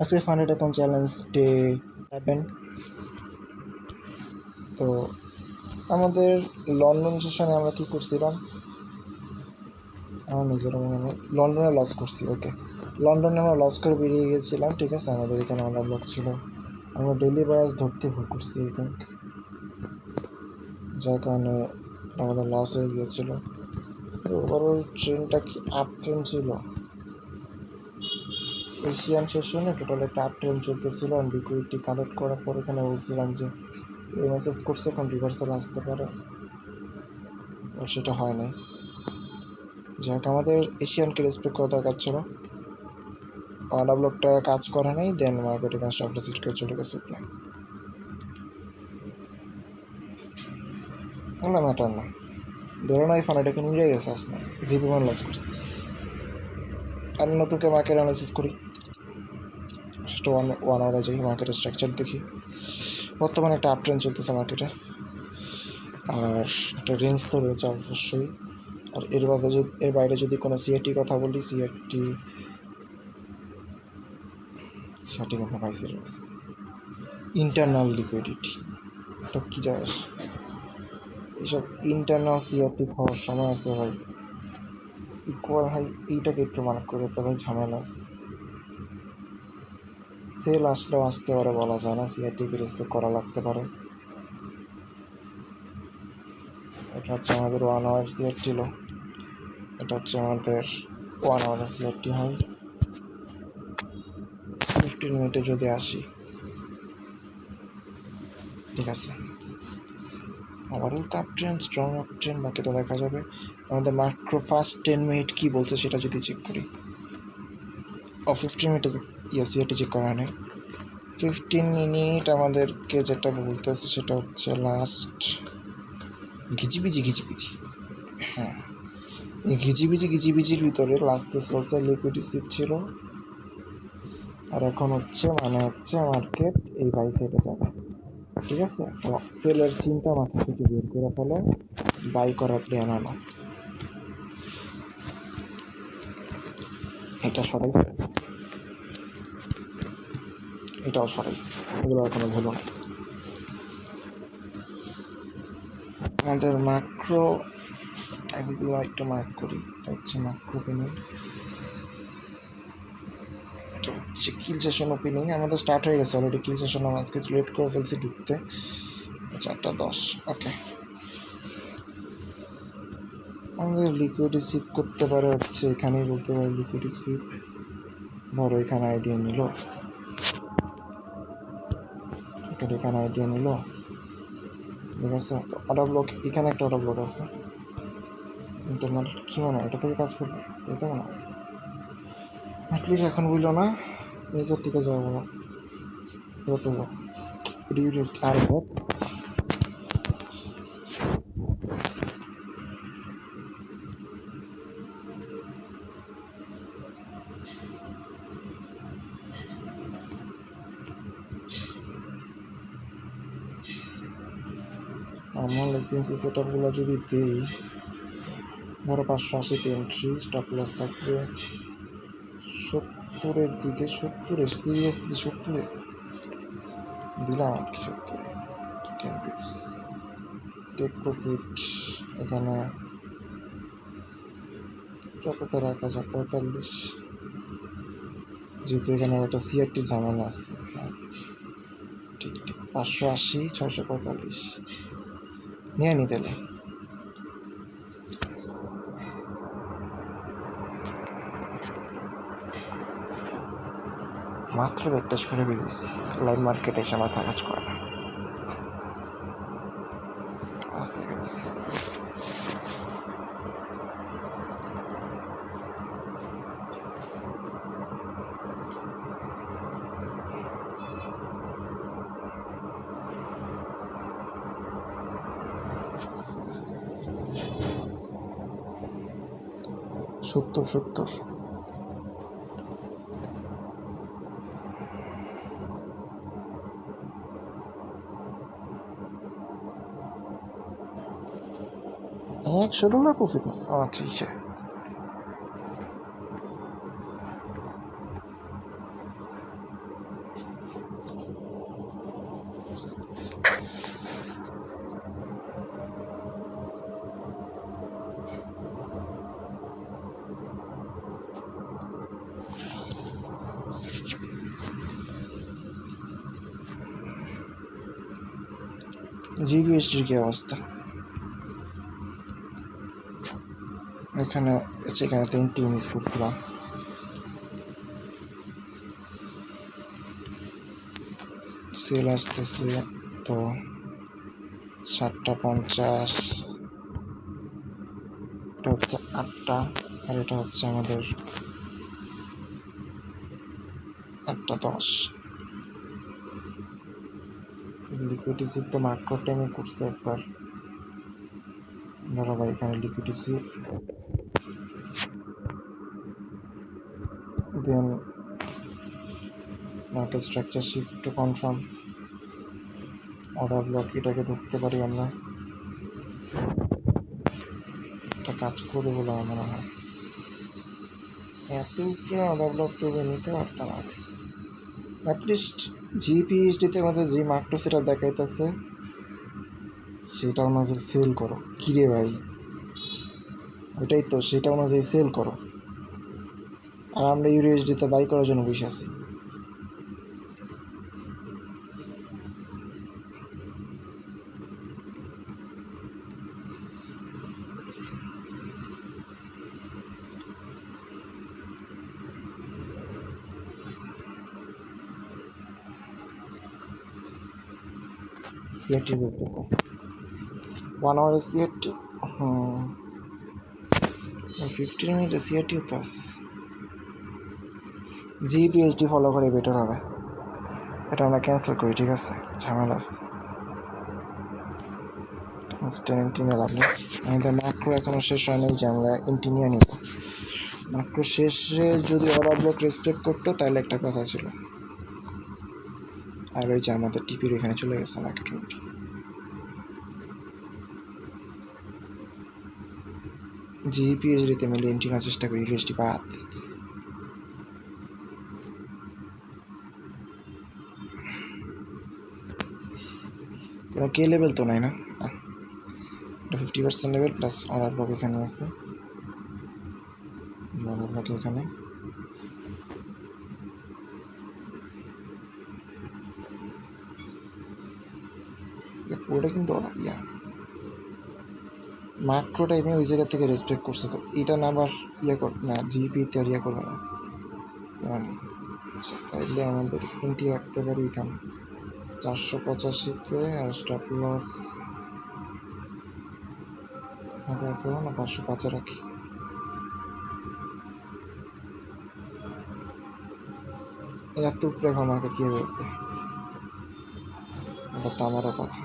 আজকে funded account challenge day 11। তো আমাদের লন্ডন সেশনে আমরা কি করছিলাম, আমার নিজের মনে নেই। লন্ডনে লস করছি। ওকে, লন্ডনে আমরা লস করে বেরিয়ে গিয়েছিলাম। ঠিক আছে, আমাদের এখানে অনেক ব্লক ছিল। আমরা ডেলি বায়াস ধরতে ভুল করছি আই থিঙ্ক, যার কারণে আমাদের লস হয়ে গিয়েছিল। ওভারঅল ট্রেনটা কি আপ ট্রেন ছিল? এশিয়ান সেশনে টোটাল একটা আপ ট্রেন চলতেছিল। আমি লিকুইডিটি কালেক্ট করার পর এখানে বলছিলাম যে এই মেসেজ করছে এখন রিভার্সাল আসতে পারে, আর সেটা হয় নাই। যাক, আমাদের এশিয়ানকে রেসপেক্ট করা দরকার ছিল। অর্ডার ব্লকটা কাজ করে নাই, দেন মার্কেট এখানে স্টপ লস হিট করে চলে গেছে। এগুলো ম্যাটার না, ধরো না এই ফান্ডটাকে মিলে গেছে আসলে যে পরিমাণ লস করছে। আমি নতুনকে মার্কেট অ্যানালাইসিস করি, সেটা ওয়ান আওয়ারে যাই, মার্কেটের স্ট্রাকচার দেখি। বর্তমানে একটা আপ ট্রেন্ড চলতেছে মার্কেটে, আর একটা রেঞ্জ তো রয়েছে অবশ্যই। আর এর বাইরে যদি কোনো সিআরটির কথা বলি, সিআরটি কথা পাইছি ইন্টারনাল লিকুইডিটি, তো কী যায় এইসব ইন্টারনাল সিআরটি হওয়ার সময় আছে ভাই। ইকুয়াল ভাই এইটাকে একটু মার্ক করে তো ভাই ঝামেলা আছে। সেল আসলেও আসতে পারে, বলা যায় না। সিআরটিকে রেসপেক্ট করা লাগতে পারে। এটা হচ্ছে আমাদের 1 আওয়ার সিআরটি লো, এটা হচ্ছে আমাদের 1 আওয়ার সিআরটি হয়। 15 মিনিটে যদি আসি, ঠিক আছে। ওভারঅল তো up trend, strong up trend, বাকি তো দেখা যাবে। আমাদের মাইক্রো ফার্স্ট 10 মিনিট কী বলছে সেটা যদি চেক করি, 15 মিনিটে সিআরটি চেক করা নেই। 15 মিনিট আমাদেরকে যেটা বলতেছে সেটা হচ্ছে লাস্ট ঘিচিবিচি। হ্যাঁ, এই ঘিচিবিচির ভিতরে লাস্টে সেলসের লিকুইডিটি সিপ ছিল, আর এখন হচ্ছে মার্কেট এই বাই সাইডে যাবে। ঠিক আছে, তো সেলের চিন্তা মাথা থেকে বের করে ফেলে বাই করার প্ল্যান আনো। এটাও সরাই, এগুলো এখনো ভুলো না। আমাদের ম্যাক্রো টাইমগুলো একটু মার্ক করি। এটা হচ্ছে ম্যাক্রো ওপেনিং, এটা হচ্ছে কিল সেশন ওপেনিং। আমাদের স্টার্ট হয়ে গেছে অলরেডি কিল সেশন। আমরা আজকে লেট করে ফেলছি ঢুকতে, 4:10। ওকে, আমাদের লিকুইডিটি সিপ করতে পারে হচ্ছে এখানেই বলতে পারে লিকুইডিটি সিপ। ধরো এখানে আইডিয়া নিল, ঠিক আছে। অর্ডার ব্লক এখানে একটা অর্ডার ব্লক আছে ইন্টারনাল। কী মনে হয় এটা থেকে কাজ করবে? এটা মনে হয় প্লিজ এখন বুঝলো না, নিজের দিকে যাও, বলো বেরোতে যাও। আর আমার এসএমসি সেট আপগুলো যদি দিই, ধরো 580 এন্ট্রি, স্টপ লস থাকবে 70-এর দিকে। 70-এ সিরিয়াসলি 70-এ দিলাম আর কি। 70-এ টেক প্রফিট এখানে যতটা রাখা যায় 45, যেহেতু এখানে একটা সিআরটি ঝামেলা আছে। হ্যাঁ ঠিক 580, 645 নিয়ে নি তাহলে। মাত্র ব্যাকটাচ করে বেরিয়েছি, লাইভ মার্কেটে এসে মাথা কাজ করে না। সত্তর $100 প্রফিট না? আচ্ছা ঠিক আছে। জিবিএসটির কি অবস্থা? এখানে সেখানে 3টি মিস করছিলাম। সেল আসতেছে তো 7:50, এটা হচ্ছে 8টা, আর এটা হচ্ছে আমাদের 8:10। লিকুইডিসি তো মার্কো টাইমে করছে একবার। ধরো ভাই এখানে liquidity, then market structure shift to confirm order block, এটাকে ধরতে পারি আমরা। এটা কাজ করে বলে আমার মনে হয়। এত উপরে অর্ডার ব্লক তবে নিতে পারতাম আমি। অ্যাটলিস্ট জিপিএইচডিতে আমাদের যে মার্কটো সেটা দেখাইতেছে সেটা অনুযায়ী সেল করো। কিরে ভাই, ওইটাই তো, সেটা অনুযায়ী সেল করো। আর আমরা ইউএসডিতে বাই করার জন্য বসে আছি। সিআরটি দেখতে 1 আওয়ারে সিআরটি, 15 মিনিটে সিআরটি হতো। জিপিএইচডি ফলো করে বেটার হবে। এটা আমরা ক্যান্সেল করি, ঠিক আছে? ঝামেলা আছে, ইনস্ট্যান্ট লাভ নেই। আমাদের ম্যাক্রো এখনও শেষ হয় নাই যে আমরা ইন্টিনিয়া নিব। ম্যাক্রো শেষে যদি অর্ডার ব্লক রেসপেক্ট করতো তাহলে একটা কথা ছিল। আর ওই যে আমাদের টিপির এখানে চলে গেছে মার্কেট রুমটি। জিপিএইচডিতে মিলে ইন্টিনার চেষ্টা করি, ইউএসডি বাদ। কোনো কে লেভেল তো নাই না, এটা 50% লেভেল প্লাস অর্ডার ব্লক এখানে আছে। অর্ডার ব্লক এখানে পুরোটা কিন্তু মাইক্রো টাইমে ওই জায়গা থেকে রেসপেক্ট করছে, তো এটা না আবার কর না, জিপিতে আর করবে না। আচ্ছা, তাইলে আমাদের এন্ট্রি রাখতে পারি এখানে 485-তে, আর স্টপ লস রাখতে না 505-এ রাখি। এত উপরে এখন আমাকে কী হবে, এটা তো আমারও কথা।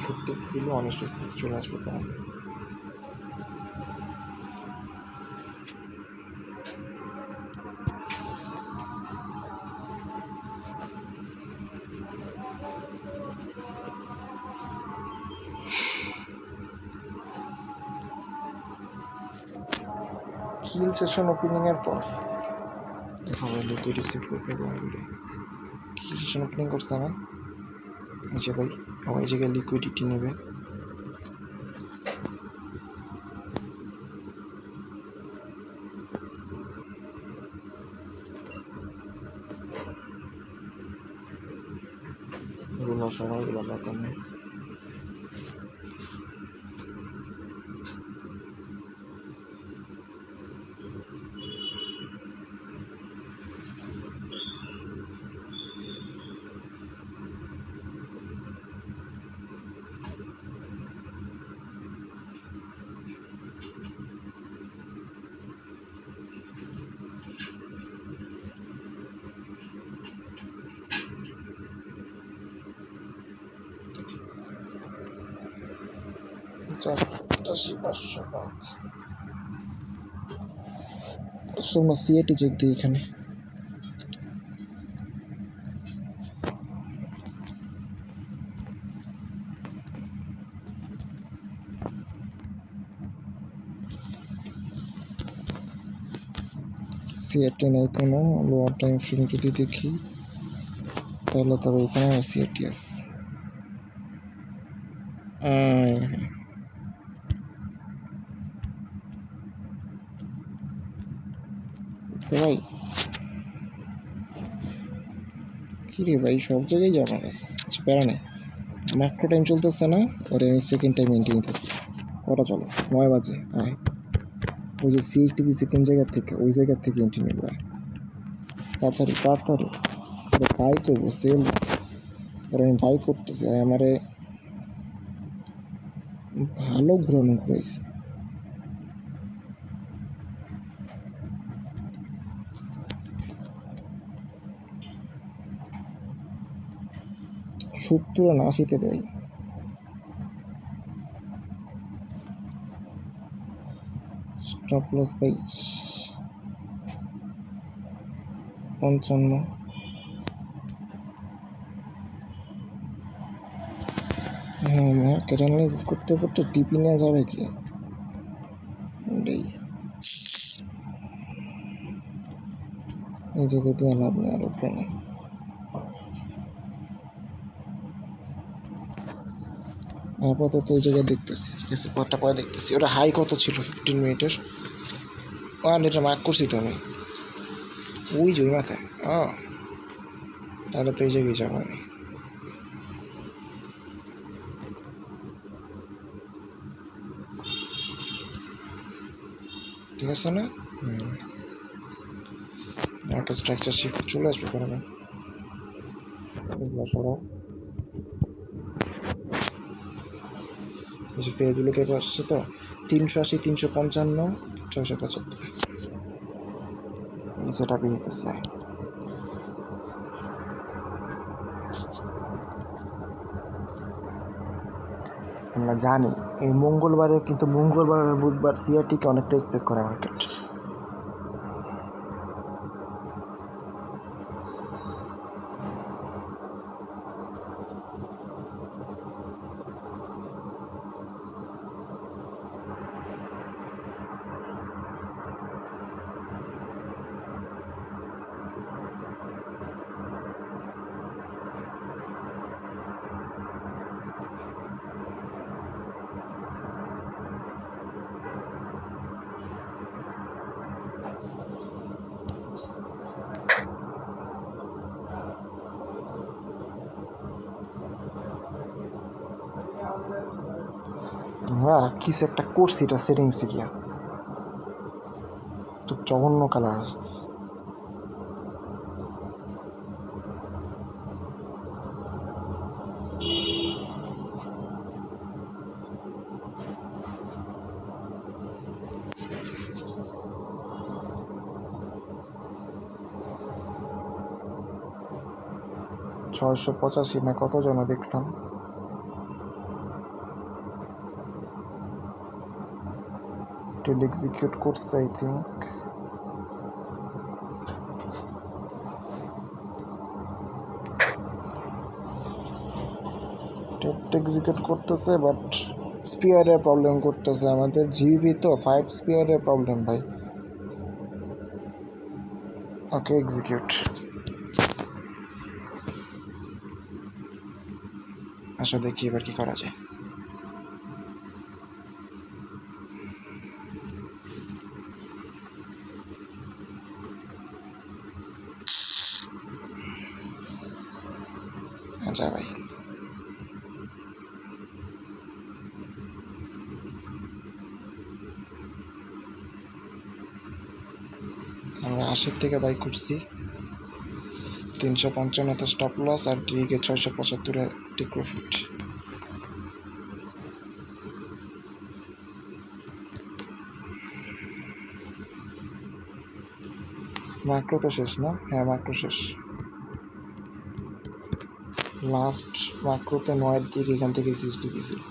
ছুটি দিলে অনেস্ট চলে আসবে তারা। কিল সেশন ওপেনিংয়ের পর দেখো লিকুইড রিসিভ করবে, কিল সেশন ওপেনিং করছে না এই যে ভাই, আমার এই জায়গায় লিকুইডিটি নেবে। এগুলো সবাইগুলো দরকার নেই। সিএটি চেক দিই এখানে। সিএটি নেই কোনো, লোয়ার টাইম ফ্রেম যদি দেখি তাহলে তবে এখানে সিএটি আছে। ভাই কি রে ভাই, সব জায়গায় যাওয়া গেছে। আচ্ছা প্যারা নেই, ম্যাক্রো টাইম চলতেছে না, ওরে আমি সেকেন্ড টাইম এন্ট্রি নিতেছি। কটা চলো? 9 বাজে। আয়, ওই যে সিএসটি দিচ্ছে কোন জায়গার থেকে, ওই জায়গার থেকে এন্ট্রি নেব। তাড়াতাড়ি তাড়াতাড়ি, ওরে ভাই করবো সেল, ওরে আমি ভাই করতেছি। আমারে ভালো ঘুরানো ঘুরাইছে। সত্তর না 80-তে দেয়। Stop loss by 55। হ্যাঁ, মার্কেট অ্যানালাইসিস করতে করতে টিপি নেওয়া যাবে কি? এই জায়গায় দিয়ে লাভ নেই, আর উপরে নেই। আপাতত এই জায়গায় দেখতেছি, ঠিক আছে, কটা পরে দেখতেছি। ওটা হাই কত ছিল 15 মিনিটের? এটা মার্ক করছি তো আমি, ওই যে ওই মাথায়। তাহলে তো এই জায়গায় যাবো আমি, ঠিক আছে না? একটা স্ট্রাকচার শিফট চলে আসবে কারণে সরাও। ফেরগুলোকে আসছে তো 380, 355, 675 এই সেট আপে দিতেছে। আমরা জানি এই মঙ্গলবারে, কিন্তু মঙ্গলবার আর বুধবার সিআরটিকে অনেকটা এক্সপেক্ট করে মার্কেট। আমরা কিছু একটা করছি, এটা সেটিংসে গিয়া তো জঘন্য কালার আসছে। ছয়শো 85 না কত জন দেখলাম। ট্রেড এক্সিকিউট করছে আই থিঙ্ক। ট্রেড এক্সিকিউট করতেছে, বাট স্পিয়ারের প্রবলেম করতেছে আমাদের। জিবি তো 5 স্পিয়ারের প্রবলেম ভাই। ওকে এক্সিকিউট, আসো দেখি এবার কি করা যায়। আচ্ছা ভাই, আমরা 80 থেকে বাই করছি, 355 স্টপ লস, আর ডিকে 675 টেক প্রফিট। মাইক্রো তো শেষ না? হ্যাঁ মাইক্রো শেষ। লাস্ট মাইক্রোতে 9-এর দিকে এখান থেকে 60 গেছিল।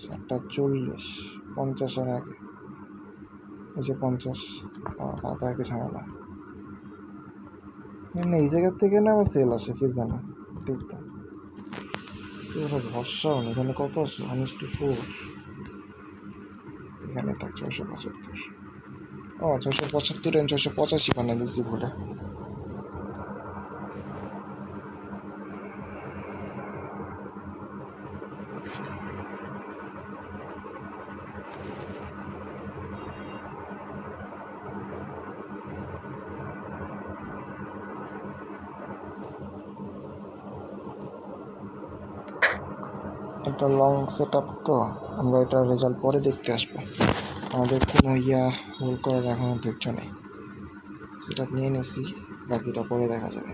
সাতটা 40, 50-এর আগে, ওই যে 50, তাতে আগে ঝামেলা। না এই জায়গার থেকে না আবার সেল আসে, কে জানে। ঠিক তো, ওরা ভরসাও নেই। এখানে কত আছে? 1:4। এখানে থাক 675। 675 and 685 বানাই দিচ্ছি ভুলে। এটা লং সেট আপ, তো আমরা এটা রেজাল্ট পরে দেখতে আসবো। আমাদের কোনো হোল্ড করার এখনও ধৈর্য নেই। সেট আপ নিয়ে নিয়েছি, বাকিটা পরে দেখা যাবে।